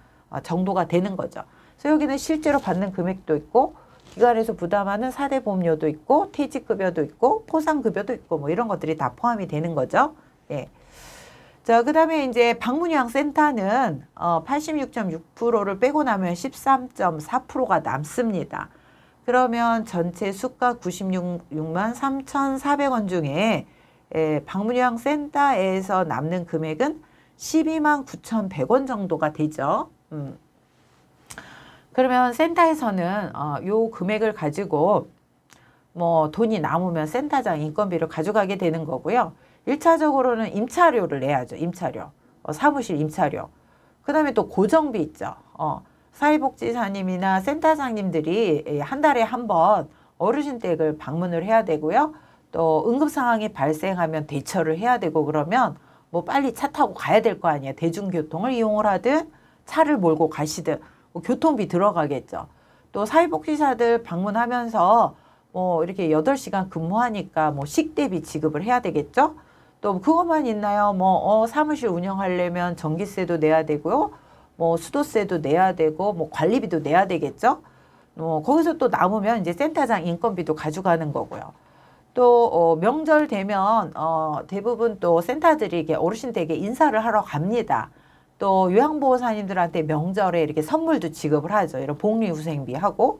정도가 되는 거죠. 그래서 여기는 실제로 받는 금액도 있고 기관에서 부담하는 4대 보험료도 있고 퇴직급여도 있고 포상급여도 있고 뭐 이런 것들이 다 포함이 되는 거죠. 네. 자, 그 다음에 이제 방문요양센터는 86.6%를 빼고 나면 13.4%가 남습니다. 그러면 전체 수가 96만 3,400원 중에 방문요양센터에서 남는 금액은 12만 9,100원 정도가 되죠. 그러면 센터에서는 요 금액을 가지고 뭐 돈이 남으면 센터장 인건비를 가져가게 되는 거고요. 1차적으로는 임차료를 내야죠. 임차료. 사무실 임차료. 그 다음에 또 고정비 있죠. 사회복지사님이나 센터장님들이 한 달에 한 번 어르신 댁을 방문을 해야 되고요. 또 응급 상황이 발생하면 대처를 해야 되고 그러면 뭐 빨리 차 타고 가야 될 거 아니에요. 대중교통을 이용을 하든 차를 몰고 가시든 뭐 교통비 들어가겠죠. 또 사회복지사들 방문하면서 뭐 이렇게 8시간 근무하니까 뭐 식대비 지급을 해야 되겠죠. 또 그것만 있나요? 뭐 사무실 운영하려면 전기세도 내야 되고요. 뭐 수도세도 내야 되고 뭐 관리비도 내야 되겠죠. 거기서 또 남으면 이제 센터장 인건비도 가져가는 거고요. 또 명절 되면 대부분 또 센터들이 이렇게 어르신 댁에 인사를 하러 갑니다. 또 요양보호사님들한테 명절에 이렇게 선물도 지급을 하죠. 이런 복리후생비하고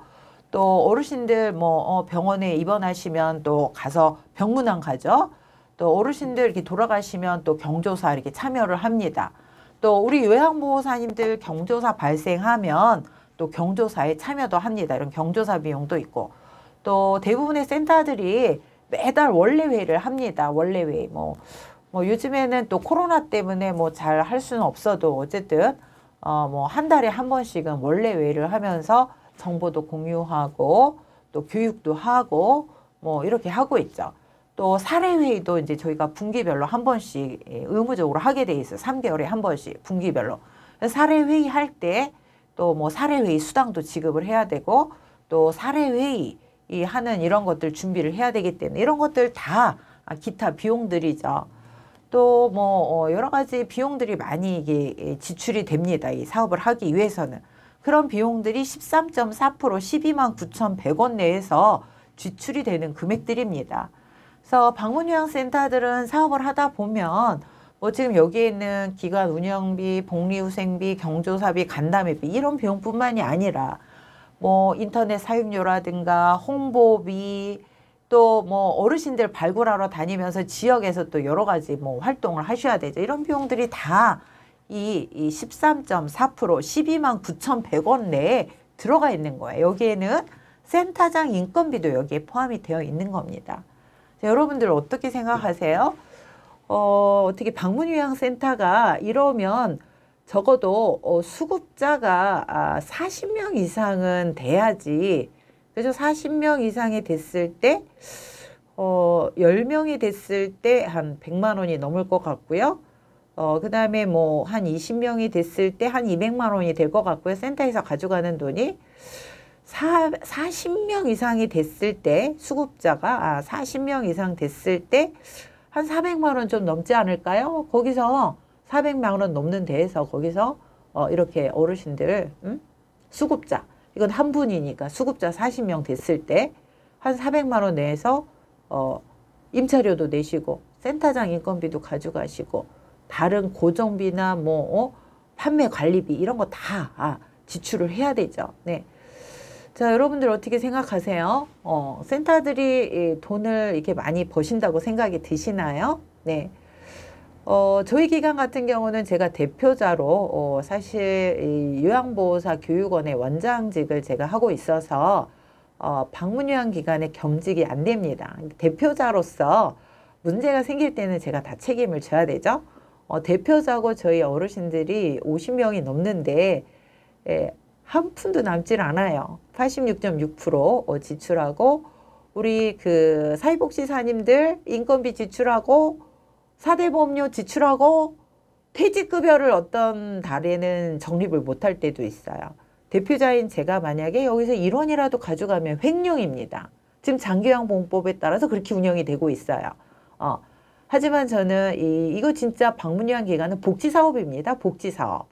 또 어르신들 뭐 병원에 입원하시면 또 가서 병문안 가죠. 또 어르신들 이렇게 돌아가시면 또 경조사 이렇게 참여를 합니다. 또 우리 요양보호사님들 경조사 발생하면 또 경조사에 참여도 합니다. 이런 경조사 비용도 있고 또 대부분의 센터들이 매달 원래회의를 합니다. 원래회의 뭐 요즘에는 또 코로나 때문에 뭐 잘 할 수는 없어도 어쨌든 뭐 한 달에 한 번씩은 원래회의를 하면서 정보도 공유하고 또 교육도 하고 뭐 이렇게 하고 있죠. 또 사례회의도 이제 저희가 분기별로 한 번씩 의무적으로 하게 돼 있어요. 3개월에 한 번씩 분기별로. 사례회의 할 때 또 뭐 사례회의 수당도 지급을 해야 되고 또 사례회의 하는 이런 것들 준비를 해야 되기 때문에 이런 것들 다 기타 비용들이죠. 또 뭐 여러 가지 비용들이 많이 이게 지출이 됩니다. 이 사업을 하기 위해서는. 그런 비용들이 13.4% 12만 9,100원 내에서 지출이 되는 금액들입니다. 그래서 방문요양센터들은 사업을 하다 보면 뭐 지금 여기에 있는 기관 운영비, 복리후생비, 경조사비, 간담회비 이런 비용뿐만이 아니라 뭐 인터넷 사용료라든가 홍보비 또 뭐 어르신들 발굴하러 다니면서 지역에서 또 여러 가지 뭐 활동을 하셔야 되죠. 이런 비용들이 다 이 13.4% 12만 9,100원 내에 들어가 있는 거예요. 여기에는 센터장 인건비도 여기에 포함이 되어 있는 겁니다. 자, 여러분들 어떻게 생각하세요? 어떻게 방문요양센터가 이러면 적어도 수급자가 40명 이상은 돼야지. 그래서 40명 이상이 됐을 때 10명이 됐을 때 한 100만 원이 넘을 것 같고요. 그 다음에 뭐 한 20명이 됐을 때 한 200만 원이 될 것 같고요. 센터에서 가져가는 돈이 40명 이상이 됐을 때 수급자가 40명 이상 됐을 때 한 400만 원 좀 넘지 않을까요? 거기서 400만 원 넘는 데에서 거기서 이렇게 어르신들 수급자 이건 한 분이니까 수급자 40명 됐을 때 한 400만 원 내에서 임차료도 내시고 센터장 인건비도 가져가시고 다른 고정비나 뭐 판매 관리비 이런 거 다 지출을 해야 되죠. 네. 자, 여러분들 어떻게 생각하세요? 센터들이 돈을 이렇게 많이 버신다고 생각이 드시나요? 네. 저희 기관 같은 경우는 제가 대표자로 사실 이 요양보호사 교육원의 원장직을 제가 하고 있어서 방문요양기관의 겸직이 안 됩니다. 대표자로서 문제가 생길 때는 제가 다 책임을 져야 되죠. 대표자고 저희 어르신들이 50명이 넘는데 한 푼도 남질 않아요. 86.6% 지출하고 우리 그 사회복지사님들 인건비 지출하고 사대보험료 지출하고 퇴직급여를 어떤 달에는 적립을 못할 때도 있어요. 대표자인 제가 만약에 여기서 1원이라도 가져가면 횡령입니다. 지금 장기요양보험법에 따라서 그렇게 운영이 되고 있어요. 하지만 저는 이거 진짜 방문요양기관은 복지사업입니다. 복지사업.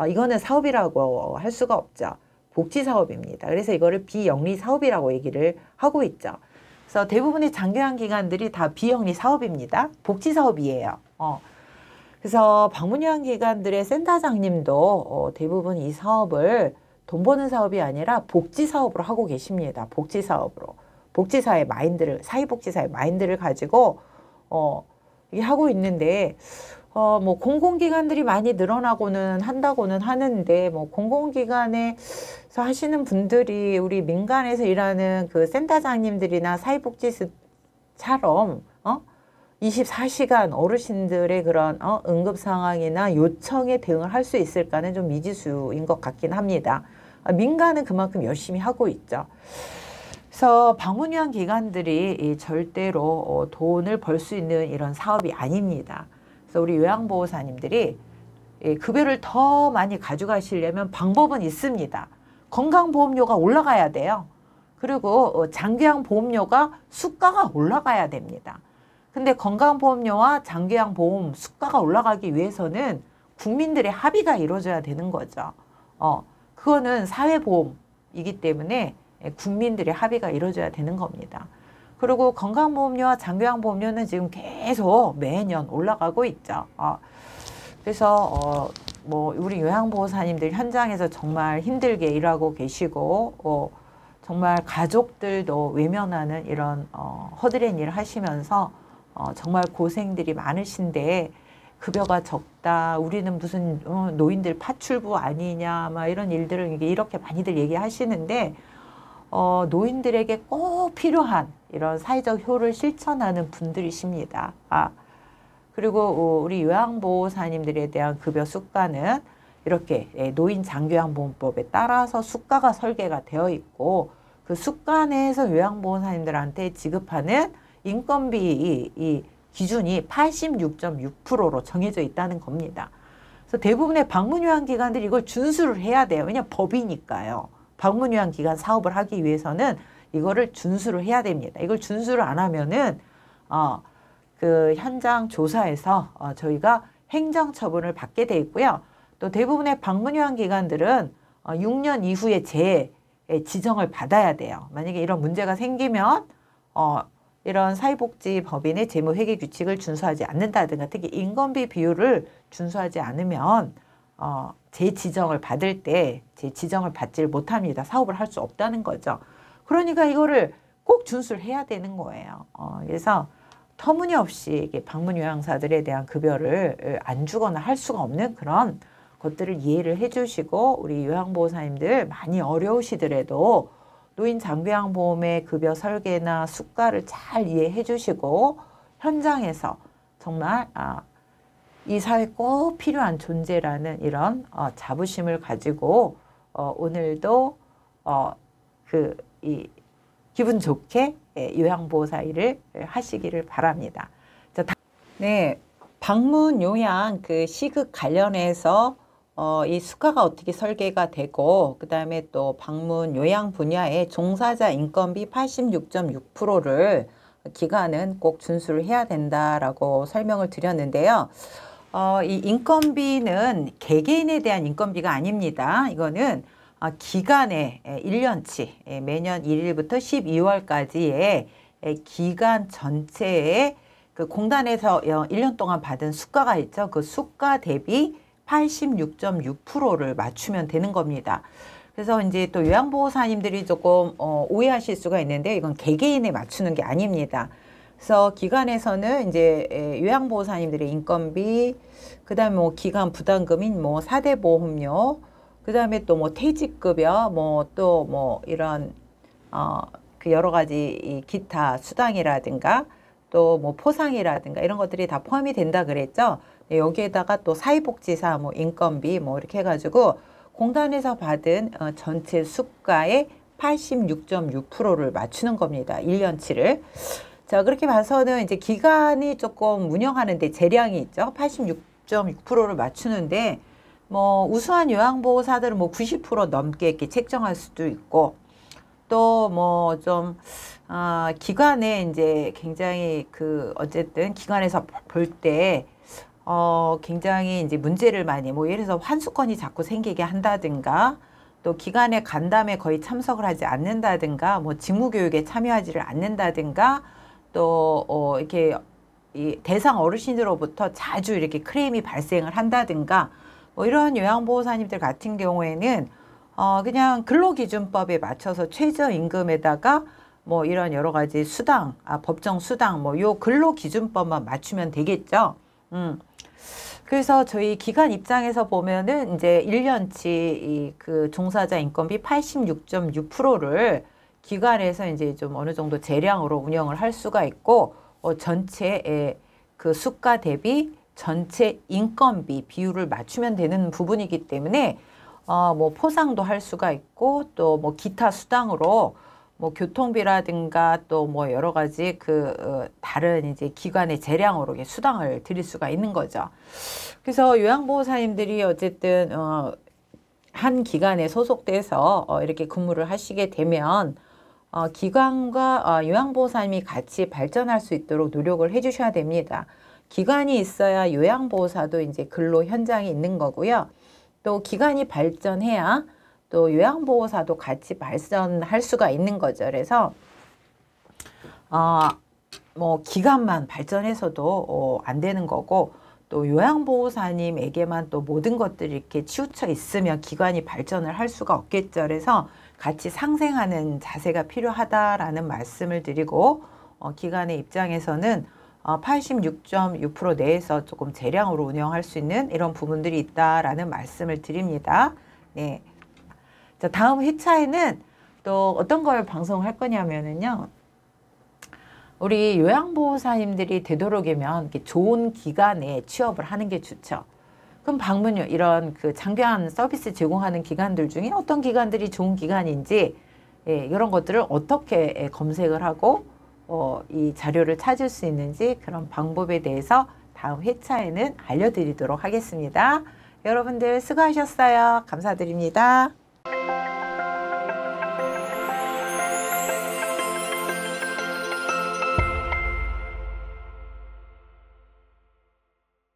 이거는 사업이라고 할 수가 없죠. 복지사업입니다. 그래서 이거를 비영리 사업이라고 얘기를 하고 있죠. 그래서 대부분의 장기요양기관들이 다 비영리 사업입니다. 복지사업이에요. 그래서 방문요양기관들의 센터장님도 대부분 이 사업을 돈 버는 사업이 아니라 복지사업으로 하고 계십니다. 복지사업으로. 복지사의 마인드를, 사회복지사의 마인드를 가지고 이게 하고 있는데 뭐 공공기관들이 많이 늘어나고는 한다고는 하는데 뭐 공공기관에서 하시는 분들이 우리 민간에서 일하는 그 센터장님들이나 사회복지처럼 24시간 어르신들의 그런 응급 상황이나 요청에 대응을 할 수 있을까는 좀 미지수인 것 같긴 합니다. 민간은 그만큼 열심히 하고 있죠. 그래서 방문요양 기관들이 절대로 돈을 벌 수 있는 이런 사업이 아닙니다. 그래서 우리 요양보호사님들이 급여를 더 많이 가져가시려면 방법은 있습니다. 건강보험료가 올라가야 돼요. 그리고 장기요양보험료가 수가가 올라가야 됩니다. 근데 건강보험료와 장기요양보험 수가가 올라가기 위해서는 국민들의 합의가 이루어져야 되는 거죠. 그거는 사회보험이기 때문에 국민들의 합의가 이루어져야 되는 겁니다. 그리고 건강보험료와 장기요양보험료는 지금 계속 매년 올라가고 있죠. 그래서 뭐 우리 요양보호사님들 현장에서 정말 힘들게 일하고 계시고 정말 가족들도 외면하는 이런 허드렛 일을 하시면서 정말 고생들이 많으신데 급여가 적다. 우리는 무슨 노인들 파출부 아니냐. 막 이런 일들을 이렇게 많이들 얘기하시는데 노인들에게 꼭 필요한 이런 사회적 효를 실천하는 분들이십니다. 그리고 우리 요양보호사님들에 대한 급여 수가는 이렇게 노인 장기요양보험법에 따라서 수가가 설계가 되어 있고 그 수가 내에서 요양보험사님들한테 지급하는 인건비 이 기준이 86.6%로 정해져 있다는 겁니다. 그래서 대부분의 방문요양기관들이 이걸 준수를 해야 돼요. 왜냐하면 법이니까요. 방문요양기관 사업을 하기 위해서는 이거를 준수를 해야 됩니다. 이걸 준수를 안 하면은 그 현장 조사에서 저희가 행정처분을 받게 돼 있고요. 또 대부분의 방문요양기관들은 6년 이후에 지정을 받아야 돼요. 만약에 이런 문제가 생기면 이런 사회복지법인의 재무회계 규칙을 준수하지 않는다든가 특히 인건비 비율을 준수하지 않으면 재지정을 받을 때 재지정을 받지를 못합니다. 사업을 할 수 없다는 거죠. 그러니까 이거를 꼭 준수를 해야 되는 거예요. 그래서 터무니없이 이게 방문요양사들에 대한 급여를 안 주거나 할 수가 없는 그런 것들을 이해를 해주시고 우리 요양보호사님들 많이 어려우시더라도 노인 장기요양보험의 급여 설계나 수가를 잘 이해해 주시고 현장에서 정말 이 사회에 꼭 필요한 존재라는 이런 자부심을 가지고 오늘도 기분 좋게 요양보호사 일을 하시기를 바랍니다. 자, 네, 방문요양 그 시급 관련해서 이 수가가 어떻게 설계가 되고 그 다음에 또 방문 요양 분야의 종사자 인건비 86.6%를 기관은 꼭 준수를 해야 된다라고 설명을 드렸는데요. 이 인건비는 개개인에 대한 인건비가 아닙니다. 이거는 기간의 1년치 매년 1일부터 12월까지의 기간 전체에 그 공단에서 1년 동안 받은 수가가 있죠. 그 수가 대비 86.6%를 맞추면 되는 겁니다. 그래서 이제 또 요양보호사님들이 조금 오해하실 수가 있는데 이건 개개인에 맞추는 게 아닙니다. 그래서 기관에서는 이제 요양보호사님들의 인건비, 그 다음에 뭐 기간 부담금인 뭐 4대 보험료, 그 다음에 또 뭐 퇴직급여, 뭐 또 뭐 이런 그 여러 가지 이 기타 수당이라든가 또 뭐 포상이라든가 이런 것들이 다 포함이 된다 그랬죠. 여기에다가 또 사회복지사 뭐 인건비 뭐 이렇게 해가지고 공단에서 받은 전체 수가의 86.6%를 맞추는 겁니다. 1년치를. 자, 그렇게 봐서는 이제 기간이 조금 운영하는데 재량이 있죠. 86.6%를 맞추는데 뭐 우수한 요양보호사들은 뭐 90% 넘게 이렇게 책정할 수도 있고 또 뭐 좀 기관에 이제 굉장히 그 어쨌든 기관에서 볼 때 굉장히 이제 문제를 많이 뭐 예를 들어서 환수권이 자꾸 생기게 한다든가 또 기관의 간담회 거의 참석을 하지 않는다든가 뭐 직무교육에 참여하지를 않는다든가 또 이렇게 이 대상 어르신으로부터 자주 이렇게 크레임이 발생을 한다든가 뭐 이런 요양보호사님들 같은 경우에는 그냥 근로기준법에 맞춰서 최저임금에다가 뭐 이런 여러 가지 수당, 법정 수당 뭐 요 근로기준법만 맞추면 되겠죠. 그래서 저희 기관 입장에서 보면은 이제 1년치 그 종사자 인건비 86.6%를 기관에서 이제 좀 어느 정도 재량으로 운영을 할 수가 있고 전체의 그 수가 대비 전체 인건비 비율을 맞추면 되는 부분이기 때문에 뭐 포상도 할 수가 있고 또 뭐 기타 수당으로 뭐 교통비라든가 또 뭐 여러 가지 다른 이제 기관의 재량으로 수당을 드릴 수가 있는 거죠. 그래서 요양보호사님들이 어쨌든 한 기관에 소속돼서 이렇게 근무를 하시게 되면 기관과 요양보호사님이 같이 발전할 수 있도록 노력을 해주셔야 됩니다. 기관이 있어야 요양보호사도 이제 근로 현장에 있는 거고요. 또 기관이 발전해야 또 요양보호사도 같이 발전할 수가 있는 거죠. 그래서 뭐 기관만 발전해서도 안 되는 거고 또 요양보호사님에게만 또 모든 것들이 이렇게 치우쳐 있으면 기관이 발전을 할 수가 없겠죠. 그래서 같이 상생하는 자세가 필요하다라는 말씀을 드리고 기관의 입장에서는 86.6% 내에서 조금 재량으로 운영할 수 있는 이런 부분들이 있다라는 말씀을 드립니다. 네. 자, 다음 회차에는 또 어떤 걸 방송할 거냐면은요. 우리 요양보호사님들이 되도록이면 이렇게 좋은 기관에 취업을 하는 게 좋죠. 그럼 방문료 이런 그 장기간 서비스 제공하는 기관들 중에 어떤 기관들이 좋은 기관인지 예, 이런 것들을 어떻게 검색을 하고 이 자료를 찾을 수 있는지 그런 방법에 대해서 다음 회차에는 알려드리도록 하겠습니다. 여러분들 수고하셨어요. 감사드립니다.